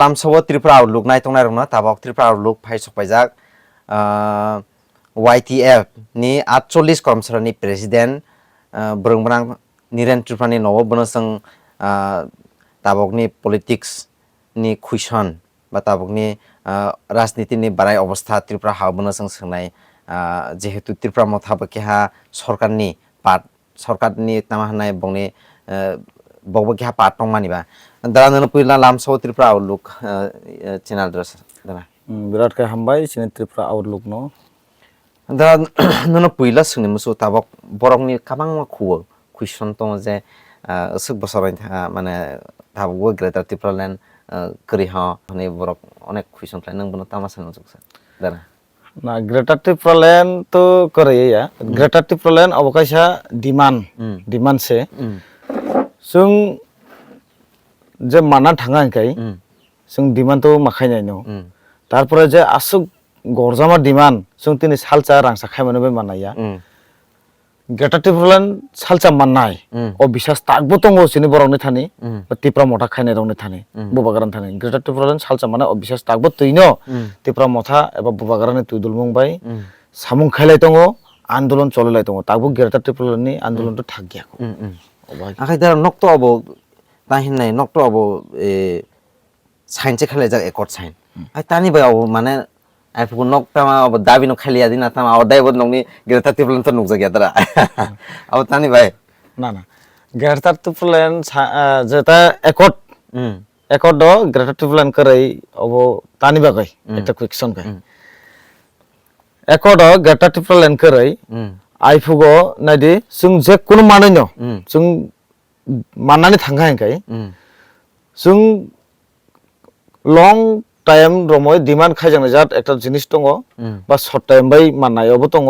Lamsawo Tripura outlook nai tongnai rongna tabok Tripura outlook phai sokpaijak YTF ni 48 kormsarani president brungbrang Niren Tripura ni nowo bono song tabok ni politics ni question ba tabok ni राजनीति नि बाराय अवस्था त्रिपुरा हाबोनो जों सोंनाय जेहेतु त्रिपुरा मथाबो केहा सरकारनि part सरकारनि नामा होनाय बंनि बगबो केहा पार्ट दं मानिबा दा ननो पुइला लामसाव त्रिपुरा आउटलुक चेनेल द्रेस दा बिराट का हामबाय सिने त्रिपुरा आउटलुक नो दा ननो पुइला सोंनि मुसु ताबक बरकनि काबां मा खुवो क्वेश्चन दं जे असुक बसराय माने ताबो ग्रेटर त्रिपुरालेण्ड करिहा हने बरक अनेक क्वेश्चन फ्राय नों बनो तामासा नजोकसा दाना ना ग्रेटर त्रिपुरालेण्ड तो करैया ग्रेटर त्रिपुरालेण्ड अबकाशा डिमान्ड से जों जे माना थाङा इनकाय जों डिमान्ड तो माखायनाय नो तारपरे जे आसुक गरजामा डिमान्ड जों तिनि सालचा रांसा खायमानो बे मानाया ग्रेटर त्रिपुरालेण्ड सालचा माननाय अ बिसास ताकबो दंगो सिनि बरकनि थानि त्रिपुरा मथा खायनाय रंनि थानि बुबागारान थानि ग्रेटर त्रिपुरालेण्ड सालचा माने अ बिसास ताकबो तैनो त्रिपुरा मथा एबा बुबागारानि तुदुलमुंबाय सामुं खायलाय दंगो आन्दोलन चललाय दंगो ताकबो ग्रेटर त्रिपुरालेण्डनि आन्दोलन तो थाक गयाखो आखाय दा नक्तो अबो ताहिननाय नक्तो अबो साइनचे खायलाय जा एकर्ड साइन आय तानि बायाव माने आइफोरखौ नक तामा अब दाबिनो खालिया दिना तामा अब दाइबो नंनि ग्रेटर त्रिपुरालेण्ड तो नुकजा गया दरा अब तानि भाई ना ग्रेटर त्रिपुरालेण्ड जेता एकर्ड दो ग्रेटर त्रिपुरालेण्ड करै अब तानि बागै एकटा क्वेश्चन काय एकर्ड ग्रेटर त्रिपुरालेण्ड करै आइफोरखौ नायदि जों जे कुनु मानैनो जों माननानै थांगा इनकाय जों लं टाइम रमय डिमान्ड खायजांनाय जात एकटा जिनिस दङ बा शर्ट टाइम बै माननायावबो दङ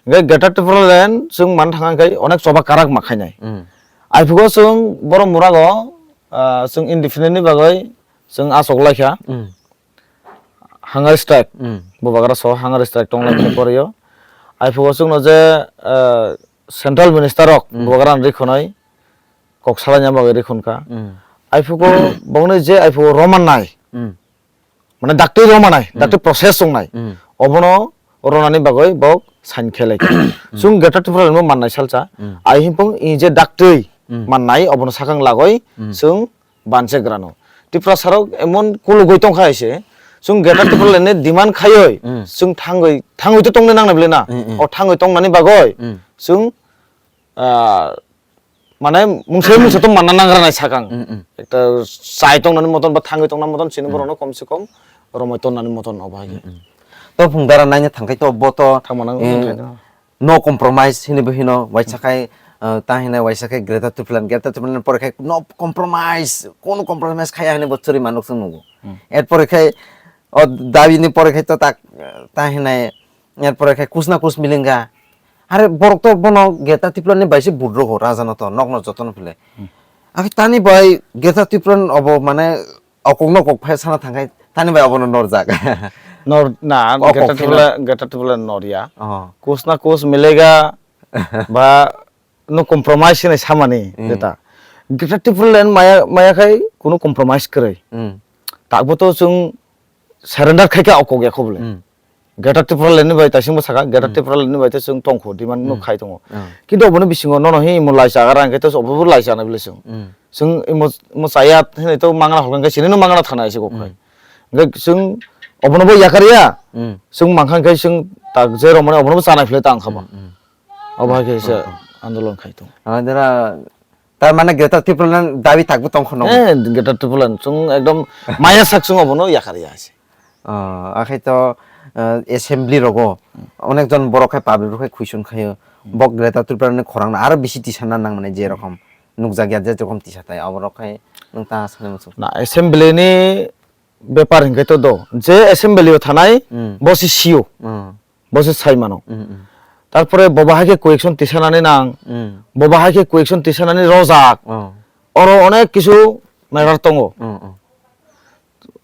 ग्रेटर त्रिपुरालेण्ड जों मान थाङाखै अनेक सभा काराक माखायनाय आइफोरखौ जों बर' मुरागो जों इन्डिपेन्डेन्टनि बागै जों आसक लायखा हांगार स्ट्राइक बुबागारा सह हांगार स्ट्राइक दं लायखा परियो आइफोरखौ जोंनो जे सेन्ट्रेल मिनिस्टारक बुबागारा रिखनाय कक्सालानिया बागै रिखनका आइफोरखौ बावनो जे आइफोरखौ रमाननाय माने डाक्टर रमानाय डाक्टर प्रसेस संनाय अबनो रनानि बागै बक साइन खेलाय जों ग्रेटर त्रिपुरालेण्ड माननाय सालचा आइहिंपं इ जे डाक्टर माननाय अबनो साखां लागय जों बानसे ग्रानो त्रिपुरा साराव एमन कुलु गय तंखा एसे जों ग्रेटर त्रिपुरालेण्डनि डिमान्ड खायै जों थाङै तो तंनो नांनाय बिलेना अ थाङै तंनानि बागै जों माने मुंसे तो मानना नांग्रानाय साखां एकटा साइ तंनानि मतन बा थाङै तंना मतन सिनि बरनो कम से कम रमय तंनानि मतन अबागे तो फुंदारा नायनो थांखाय तो बतो नो कम्प्रोमाइज हिनबो हिनो वाइसाखाय ताहिना वाइसाखाय ग्रेटर त्रिपुरालेण्ड परेखाय नो कम्प्रोमाइज कोनो कम्प्रोमाइज खाया हिने बचरी मानुक जों नुगो एर परेखाय अ दाबिनि परेखाय तो ताहिना एर परेखाय कुछ ना कुछ मिलेंगा अरे बरक तो बनो ग्रेटर त्रिपुरालेण्ड बाइसे बुद्रो हो राजानो तो नक जतन फले आखि तानि बाय ग्रेटर त्रिपुरालेण्ड अब माने अकंनो कक फायसाना थांखाय तानि बाय अबनो नरजाक नॉर ना ग्रेटर त्रिपुरालेण्ड नॉरिया कुछ ना कुछ मिलेगा बा नो कम्प्रोमाइज होनाय सामानि जेता ग्रेटर त्रिपुरालेण्ड माया खाय कोनो कम्प्रोमाइज करै ताकबो तो जों सरेंडर खायका अक गयाखौ बोले ग्रेटर त्रिपुरालेण्डनि बाय तासिमबो साका ग्रेटर त्रिपुरालेण्डनि बाय जों तंखौ डिमान्ड नो खाय दङ किन्तु अबनो बिसिङाव ननो हि इमो लाइसा गारांखै तो अबबो लाइसा ना बिले जों इमो साया होनै तो मांगना हरगोन सिनो मांगना थाना एसे गखाय जों अबनोबो याकारिया जों मांखांखै जों ताक जे रमने अबनोबो जानायफ्ले तां खाबा अबागे एसे आन्दोलन खायतो आदरा तार माने ग्रेटर त्रिपुरालेण्ड दाबि ताकबो तंख न ग्रेटर त्रिपुरालेण्ड जों एकदम माया साकसुं अबनो याकारिया एसे आखै तो एसेम्बली रगो अनेक जन बरखाय पाब्लिक रखाय क्वेश्चन खायो बक ग्रेटर त्रिपुरालेण्ड खरांना आरो बिसि तिसाना नां माने जे रकम नुकजागिया जे रकम तिसाताय अबरखाय नोंता साने मसु ना एसेम्बलीनि बेपार हिंखै तो दो जे एसेम्बलीयाव थानाय बसि सिओ बसि साइमानो तारपरे बबाहाके क्वेश्चन तिसानानै नां बबाहाके क्वेश्चन तिसानानै रजाक अरो अनेक किछु मेगार तंगो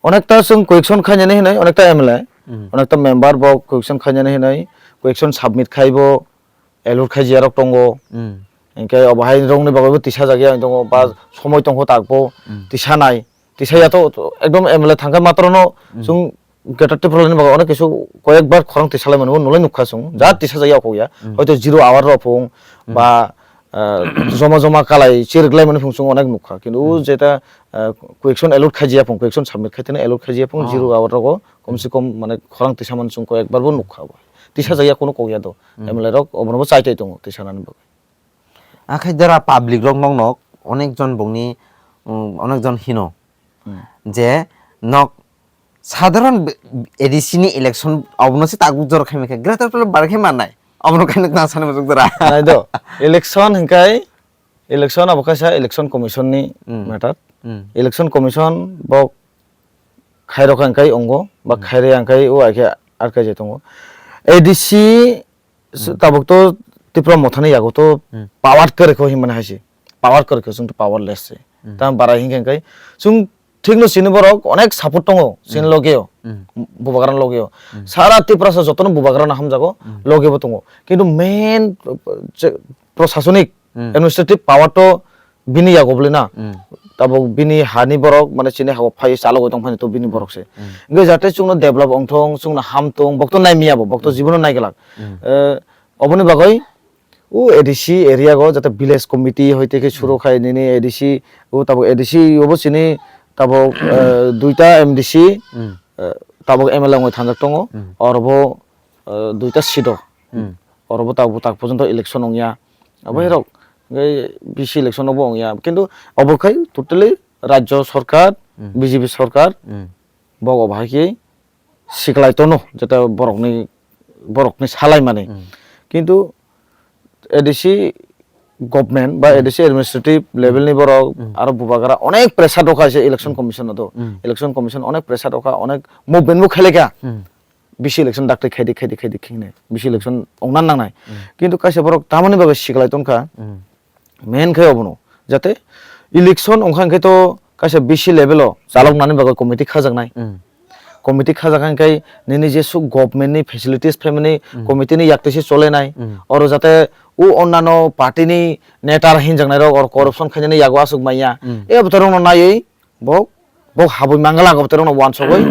अनेकटा जों क्वेश्चन खायनानै होनाय अनेकटा एमएलए अनेकटा मेम्बार बक क्वेश्चन खायनानै होनाय क्वेश्चन साबमिट खायबो एलुट खायजियारक तंगो इनके अबाहाय रंनि बागैबो तिसा जागिया दङ बा समय तंखौ ताकबो तिसानाय tisaya to ekdom MLA thangkha matro no sung Greater Tipraland bago অনেক কিছু কয়েকবার খরং তিসালে মানে নলে নুখা সুং যা তিসা যাইয়া কইয়া হয়তো 0 আওয়ার রফং বা জমা জমা কালাই চিরগলাই মানে ফুংসুং অনেক নুখা কিন্তু যেটা কোয়েকশন এলট খাজিয়া ফং কোয়েকশন সাবমিট খাইতেনে এলট খাজিয়া ফং 0 আওয়ার রগো কমসে কম মানে খরং তিসা মান সুং কয়েকবার বো নুখা তিসা যাইয়া কোনো কইয়া দ এমএলএ রক অবনবো চাইতাই দङ তিসা নানি বাgo আখাই যারা পাবলিক রক নক নক অনেকজন বংনি অনেকজন হিনো যে নক সাধারণ এডিসিনি ইলেকশন অবনসি তাগুক জর খাইমেকে গ্রেটার প্লেন বারখে মানাই অবন খাইনে না সানে মজুক দরা নাই দ ইলেকশন হিংকাই ইলেকশন অবকাশা ইলেকশন কমিশন নি ম্যাটার ইলেকশন কমিশন বক খাইরক হিংকাই অঙ্গ বা খাইরে হিংকাই ও আইকে আরকাই যেতঙ্গ এডিসি তাবক তো ত্রিপুরা মথানি ইয়াগো তো পাওয়ার করে কো হিমানে হাসি পাওয়ার করে কো जों পাওয়ারলেস তা বারা হিংকাই जों ঠিক নো সিনি বরক অনেক সাপোর্ট দङ সিন লগেও বুবাগারান লগেও সারা ত্রিপুরা যতন বুবাগারান হাম জাগো লগেও দङ কিন্তু মেন প্রশাসনিক অ্যাডমিনিস্ট্রেটিভ পাওয়ার তো বিনি ইয়াগবলে না তাবো বিনি হানি বরক মানে সিনি হাও ফাই চালগো দং ফানি তো বিনি বরকসে গে যাতে जोंनो डेभलप अंथं जोंनो हामतों बक्तो नायमियाबो बक्तो जीवन नायगलाक अबनि बागै ও এডিসি এরিয়া গো যাতে ভিলেজ কমিটি হইতে কে শুরু খাই নিনি এডিসি ও তাবো এডিসি ওবো চিনি তাবো দুইটা এমডিসি তাবো এমএলএ ngoi থানজাক দङ অরবো দুইটা সিট অরবো তাবো তাক পর্যন্ত ইলেকশন অংয়া আবাই রক এই বিসি ইলেকশন অবো অংয়া কিন্তু অবখাই টোটালি রাজ্য সরকার বিজেপি সরকার বগ ভাইকি সিকলাইতনো যেটা বরকনি সালাই মানে কিন্তু এডিসি গভর্নমেন্ট বা এডিসি অ্যাডমিনিস্ট্রেটিভ লেভেল নি বরক আর বুবাগারা অনেক প্রেসার রখাইছে ইলেকশন কমিশন তো ইলেকশন কমিশন অনেক প্রেসার রখা অনেক মুভমেন্ট বো খেলেকা বিসি ইলেকশন ডাক্তার খাইদি খিংনে বিসি ইলেকশন অংনান নাংনাই কিন্তু কাইছে বরক তামানি ভাবে সিকলাই তনকা মেন খাই অবনো যাতে ইলেকশন অংখানকে তো কাইছে বিসি লেভেলও চালক নানি ভাবে কমিটি খাজাকনাই কমিটি খাজাকানকাই নিনি যে সু গভর্নমেন্টনি ফেসিলিটিস ফেমিনি কমিটিনি ইয়াকতেসি চলে নাই আর যাতে ও অন্যান্য পার্টিনি নেতার হিনজাংনাই রক আর করপশন খাইনি ইয়াগো আসুক মাইয়া এ বতরং নাयै বক হাবই মাঙ্গালা গবতরং ওয়ান সগৈ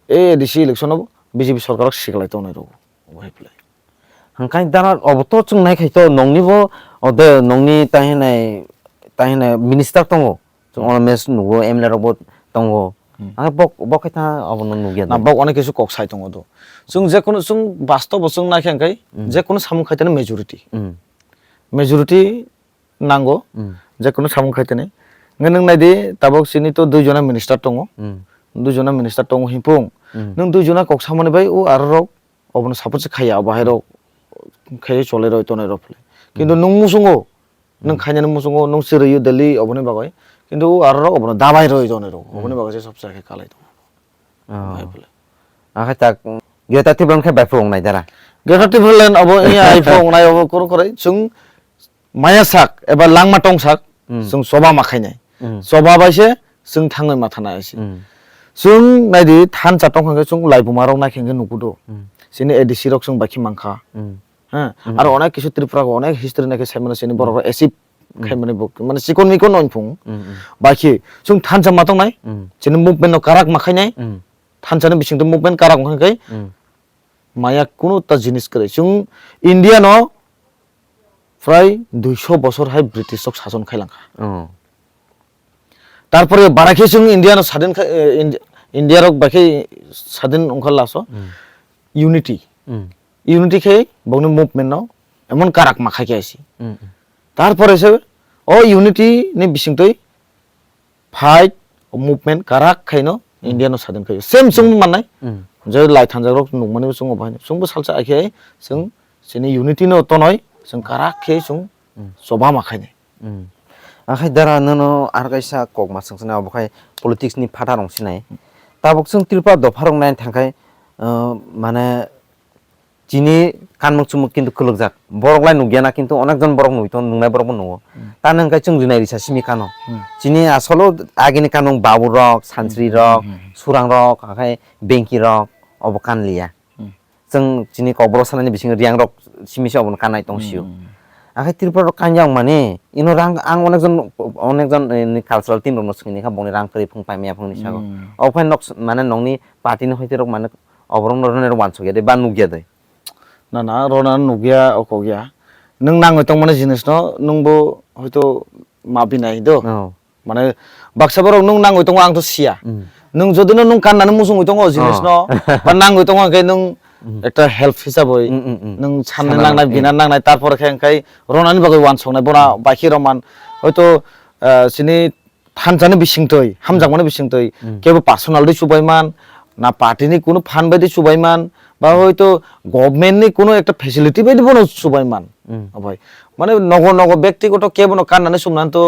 এ ডিসি ইলেকশন বিজেপি সরকারক সিগলাইতো নাই রক ওহাইপ্লাই হাंखाय दाना अबतो चंनाय खायतो नंनिबो अदे नंनि ताहिनाय मिनिस्टार दङ जों अनमेस नुगो एमएलए रबो दङ आं बखायता अबन नुगिया ना बक अनेक কিছু কক সাই दङ द जों जे कोनो जों बास्तव जों नायखांखाय जे कोनो सामु खायतने मेजॉरिटी नांगो जे कोनो सामु खायतने नों नायदि ताबक सिनि तो दुइजना मिनिस्टार दङ दुइजना मिनिस्टार दङ हिपुं नों दुइजना কক सामने बाय ও আর রক অবন সাপোর্ট খাইয়া बाहेराव खाय चले रय तने रफले किन्तु नों मुसुङो नों खायने मुसुङो नों सिरयो दिल्ली अबने बागै किन्तु आर रक अबन दाबाय रय जने रक अबने बागै सब जाके खालाय दङ बायफले आखा ताक गेटा टिप्रालान्ड खाय बायफों नाय दारा गेटा टिप्रालान्ड अब इया आइफों नाय अब कोन करे जों माया साक एबा लांमा टं साक जों सभा माखायनाय सभा बायसे जों थाङै माथाना एसे जों नायदि थान चाटं खांगे जों लाइबुमाराव नायखेंगे नुगुदो सिनि एडिसि रक जों बाखि मांखा হ্যাঁ আর অনেক কিছু ত্রিপুরা অনেক হিস্ট্রি নাকি সাইমানে সিনি বড় বড় এসিপ খাইমানে মানে সিকন মিকন নইফুং বাকি जों थानजा मातं नाय सिनि मुभमेन्ट काराक माखायनाय थानजानि बिसिंथ मुभमेन्ट काराक माखाय माया কোনো তা জিনিস করে जों ইন্ডিয়া ন প্রায় 200 বছর হাই ব্রিটিশক শাসন খাইলাঙ্কা তারপরে বারাকে जों ইন্ডিয়ান স্বাধীন ইন্ডিয়ার বাকি স্বাধীন ওখালাসো ইউনিটি खे बगनि मुभमेन्ट नाव एमन काराक माखाय आइसि तारपरे से ओ यूनिटी नि बिसिंतै फाइट मुभमेन्ट काराक खायनो इंडियानो सादन खाय सेम जों माननाय जे लाइ थानजारक नुमाने जों बाहाय जोंबो सालसा आखे जों सिनि यूनिटी नो तनय जों काराक खे जों सभा माखायने आखाय दारा ननो आरगायसा कक मासंसना अबखाय पलिटिक्स नि फाटा रंसिनाय ताबक जों त्रिपुरा दफारं नाय थांखाय माने চিনি কানমুক চুমুক কিন্তু খুলুকজাক বরকলাই নুগিয়ানা কিন্তু অনেকজন বরক নুইতো নুংনাই বরকবো নুও তা নংকাই जों जुनाय रिसा सिमि कानो चिनि आसलो आगिनि कानों बाबु रक सानस्रि रक सुरां रक आखाय बेंकि रक अब कानलिया जों चिनि कब्र सानानि बिसिं रियां रक सिमिसे अब कानाय दंसियो আখাই ত্রিপুরা কাঞ্জাং মানে ইনো রাং আং অনেকজন কালচারাল টিম রং নসকিনি খা বনি রাং করি ফুং পাইমিয়া ফুং নিসাগো অফাই নক মানে নংনি পার্টিনি হইতে রক মানে অবরং রনের ওয়ানস গিয়া দে বা নুগিয়া দে না রনা নুগিয়া অকগিয়া नों नाङै दं माने जिनिस न नोंबो हयथ' माबिनाय द माने बाक्साफोराव नों नाङै दं आंथ' सिया नों যদি नों गाननानै मुसुङै दङ जिनिस न बा नाङै दङ आंखाय नों একটা হেল্প হিসাबै नों সাননে नांनाय बिनानै नांनाय তারপরে খাই রনানি বাগै ওয়ান সংनाय बना बाखिराव मान হয়তো सिनि थानजानो बिसिंतै हामजांमानो बिसिंतै केबो पार्सोनाल दै सुबायमान ना पार्टीनि কোনো ফান্ড बायदि सुबायमान বা হয়তো গভর্নমেন্টনি কোনো একটা ফ্যাসিলিটি বাयदि বনো सुबायमान ভাই মানে নগ ব্যক্তিগত কেবনো কাননাनै सुमनानै তো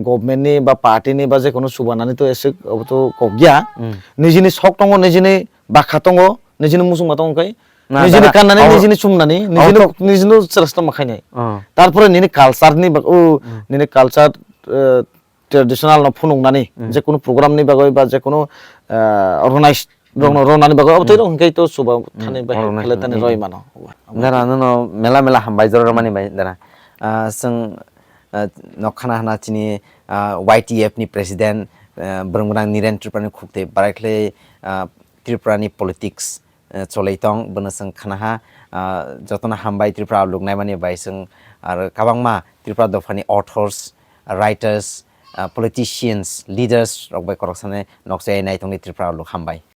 গভর্নমেন্টনি বা পার্টিনি বা যে কোনো सुबानानै তো এসে তো কগিয়া নিজিনি সক দङ নিজিনি বাখা दङ নিজিনি মুসুমা दङ কাই নিজিনি কাননাनै নিজিনি सुमनानै নিজিনি সেরাস্তা মাখাইনাय তারপরে নিনি কালচারনি ও নিনি কালচার ট্রেডিশনাল ন ফুনুंनानै যে কোনো প্রোগ্রামনি বাগৈ বা যে কোনো অর্গানাইজ রনানি বাগৈ অবতৈ রংকাই তো সুবা থানি বাই খেলে তানি রয় মানো দারা নো মেলা হামবাই জর মানি বাই দারা जों नखाना हाना चिनि YTF नि प्रेसिडेंट ब्रंगना निरेन त्रिपुरानि खुक्ते बाराखले त्रिपुरानि पलिटिक्स चलैतंग बनसं खानाहा जतना हामबाय त्रिपुरा लुगनाय माने बायसं आरो काबांमा त्रिपुरा दफानि ऑथर्स राइटर्स पलिटिशियंस लीडर्स रगबाय करकसाने नक्से नायतंनि त्रिपुरा लुग हामबाय